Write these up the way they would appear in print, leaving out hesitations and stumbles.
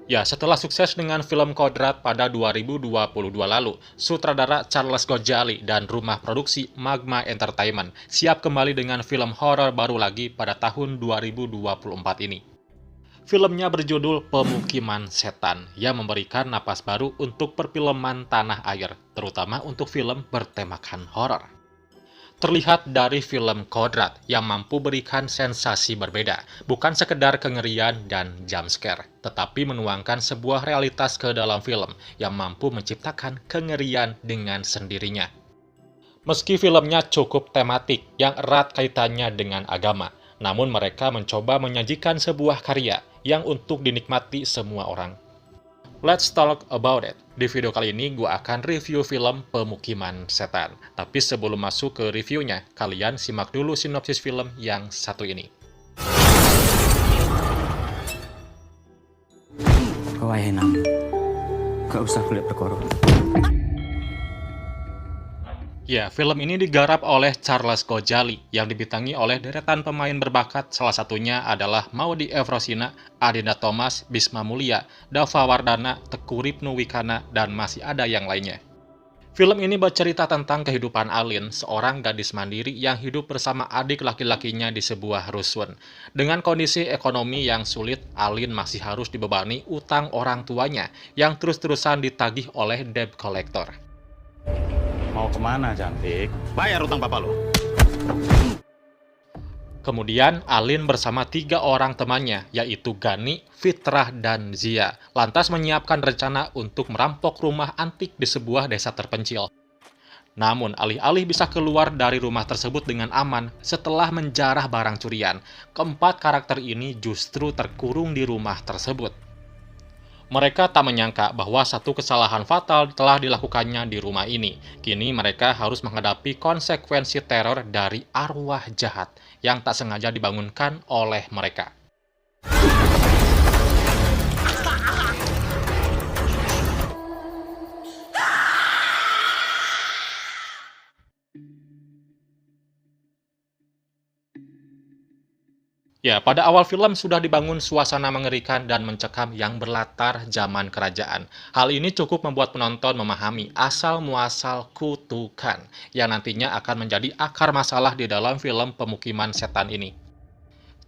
Ya, setelah sukses dengan film Kodrat pada 2022 lalu, sutradara Charles Gojali dan rumah produksi Magma Entertainment siap kembali dengan film horor baru lagi pada tahun 2024 ini. Filmnya berjudul Pemukiman Setan yang memberikan napas baru untuk perfilman tanah air, terutama untuk film bertemakan horor. Terlihat dari film Kodrat yang mampu berikan sensasi berbeda, bukan sekedar kengerian dan jump scare, tetapi menuangkan sebuah realitas ke dalam film yang mampu menciptakan kengerian dengan sendirinya. Meski filmnya cukup tematik yang erat kaitannya dengan agama, namun mereka mencoba menyajikan sebuah karya yang untuk dinikmati semua orang. Let's talk about it. Di video kali ini gue akan review film Pemukiman Setan. Tapi sebelum masuk ke reviewnya, kalian simak dulu sinopsis film yang satu ini. Kau enam, gak usah kulit perkara. Ya, film ini digarap oleh Charles Gojali yang dibintangi oleh deretan pemain berbakat, salah satunya adalah Maudy Efrosina, Adinda Thomas, Bisma Mulia, Dava Wardana, Teguh Ripnu Wikana, dan masih ada yang lainnya. Film ini bercerita tentang kehidupan Alin, seorang gadis mandiri yang hidup bersama adik laki-lakinya di sebuah rusun. Dengan kondisi ekonomi yang sulit, Alin masih harus dibebani utang orang tuanya yang terus-terusan ditagih oleh debt collector. Mau kemana, cantik? Bayar utang papa lo. Kemudian, Alin bersama 3 orang temannya, yaitu Gani, Fitrah, dan Zia, lantas menyiapkan rencana untuk merampok rumah antik di sebuah desa terpencil. Namun, alih-alih bisa keluar dari rumah tersebut dengan aman setelah menjarah barang curian, keempat karakter ini justru terkurung di rumah tersebut. Mereka tak menyangka bahwa satu kesalahan fatal telah dilakukannya di rumah ini. Kini mereka harus menghadapi konsekuensi teror dari arwah jahat yang tak sengaja dibangunkan oleh mereka. Ya, pada awal film sudah dibangun suasana mengerikan dan mencekam yang berlatar zaman kerajaan. Hal ini cukup membuat penonton memahami asal-muasal kutukan yang nantinya akan menjadi akar masalah di dalam film Pemukiman Setan ini.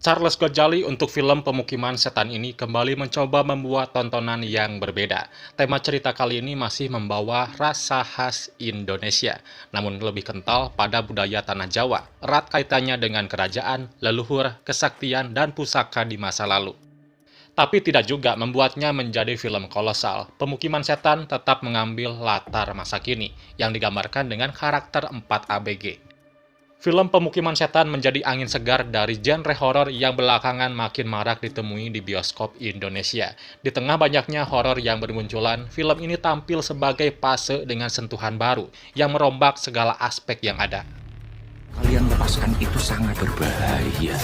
Charles Gojali untuk film Pemukiman Setan ini kembali mencoba membuat tontonan yang berbeda. Tema cerita kali ini masih membawa rasa khas Indonesia, namun lebih kental pada budaya tanah Jawa, erat kaitannya dengan kerajaan, leluhur, kesaktian, dan pusaka di masa lalu. Tapi tidak juga membuatnya menjadi film kolosal. Pemukiman Setan tetap mengambil latar masa kini, yang digambarkan dengan karakter 4 ABG. Film Pemukiman Setan menjadi angin segar dari genre horor yang belakangan makin marak ditemui di bioskop Indonesia. Di tengah banyaknya horor yang bermunculan, film ini tampil sebagai fase dengan sentuhan baru yang merombak segala aspek yang ada. Kalian lepaskan itu sangat berbahaya.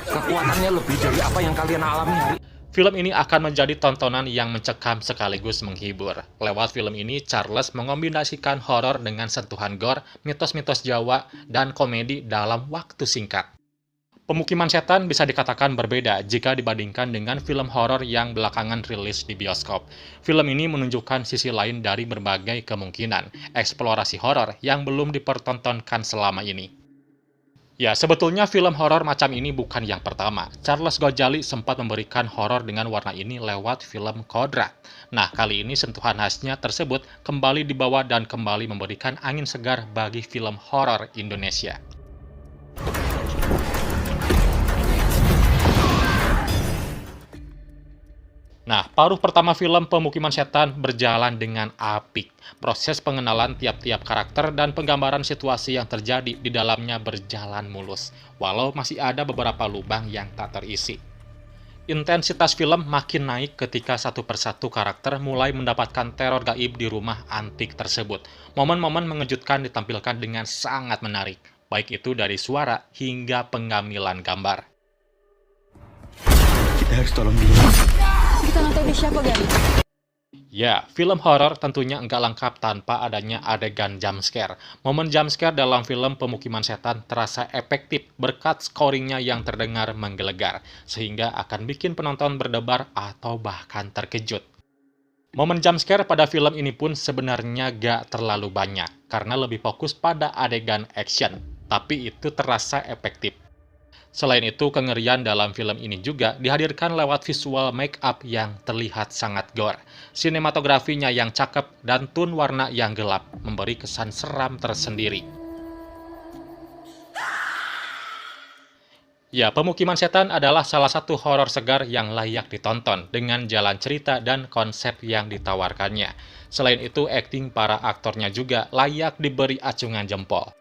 Kekuatannya lebih dari apa yang kalian alami hari. Film ini akan menjadi tontonan yang mencekam sekaligus menghibur. Lewat film ini, Charles mengombinasikan horor dengan sentuhan gore, mitos-mitos Jawa, dan komedi dalam waktu singkat. Pemukiman Setan bisa dikatakan berbeda jika dibandingkan dengan film horor yang belakangan rilis di bioskop. Film ini menunjukkan sisi lain dari berbagai kemungkinan, eksplorasi horor yang belum dipertontonkan selama ini. Ya, sebetulnya film horor macam ini bukan yang pertama. Charles Gojali sempat memberikan horor dengan warna ini lewat film Kodrat. Nah, kali ini sentuhan khasnya tersebut kembali dibawa dan kembali memberikan angin segar bagi film horor Indonesia. Nah, paruh pertama film Pemukiman Setan berjalan dengan apik. Proses pengenalan tiap-tiap karakter dan penggambaran situasi yang terjadi di dalamnya berjalan mulus, walau masih ada beberapa lubang yang tak terisi. Intensitas film makin naik ketika satu persatu karakter mulai mendapatkan teror gaib di rumah antik tersebut. Momen-momen mengejutkan ditampilkan dengan sangat menarik, baik itu dari suara hingga pengambilan gambar. Kita harus tolong dia. Kita nggak tahu dia siapa, Gan. Ya, film horor tentunya nggak lengkap tanpa adanya adegan jumpscare. Momen jumpscare dalam film Pemukiman Setan terasa efektif berkat scoringnya yang terdengar menggelegar, sehingga akan bikin penonton berdebar atau bahkan terkejut. Momen jumpscare pada film ini pun sebenarnya gak terlalu banyak, karena lebih fokus pada adegan action, tapi itu terasa efektif. Selain itu, kengerian dalam film ini juga dihadirkan lewat visual make up yang terlihat sangat gore. Sinematografinya yang cakep dan tone warna yang gelap memberi kesan seram tersendiri. Ya, Pemukiman Setan adalah salah satu horor segar yang layak ditonton dengan jalan cerita dan konsep yang ditawarkannya. Selain itu, akting para aktornya juga layak diberi acungan jempol.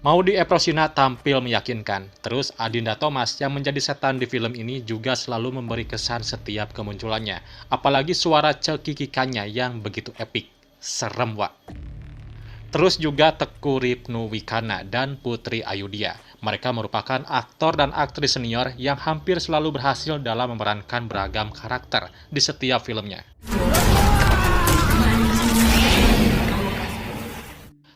Maudy Efrosina tampil meyakinkan, terus Adinda Thomas yang menjadi setan di film ini juga selalu memberi kesan setiap kemunculannya. Apalagi suara cekikikannya yang begitu epik. Serem, Wak. Terus juga Teku Ripnu Wikana dan Putri Ayudhya. Mereka merupakan aktor dan aktris senior yang hampir selalu berhasil dalam memerankan beragam karakter di setiap filmnya.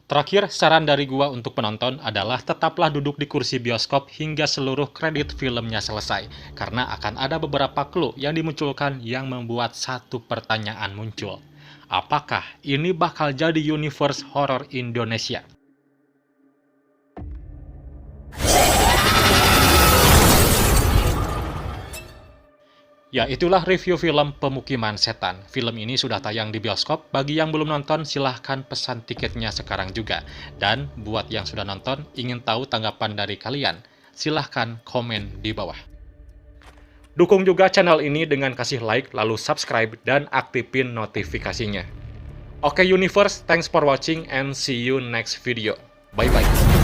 Terakhir, saran dari gua untuk penonton adalah tetaplah duduk di kursi bioskop hingga seluruh kredit filmnya selesai, karena akan ada beberapa clue yang dimunculkan yang membuat satu pertanyaan muncul. Apakah ini bakal jadi universe horor Indonesia? Ya, itulah review film Pemukiman Setan. Film ini sudah tayang di bioskop. Bagi yang belum nonton, silahkan pesan tiketnya sekarang juga. Dan buat yang sudah nonton, ingin tahu tanggapan dari kalian, silahkan komen di bawah. Dukung juga channel ini dengan kasih like, lalu subscribe, dan aktifin notifikasinya. Oke Universe, thanks for watching and see you next video. Bye-bye.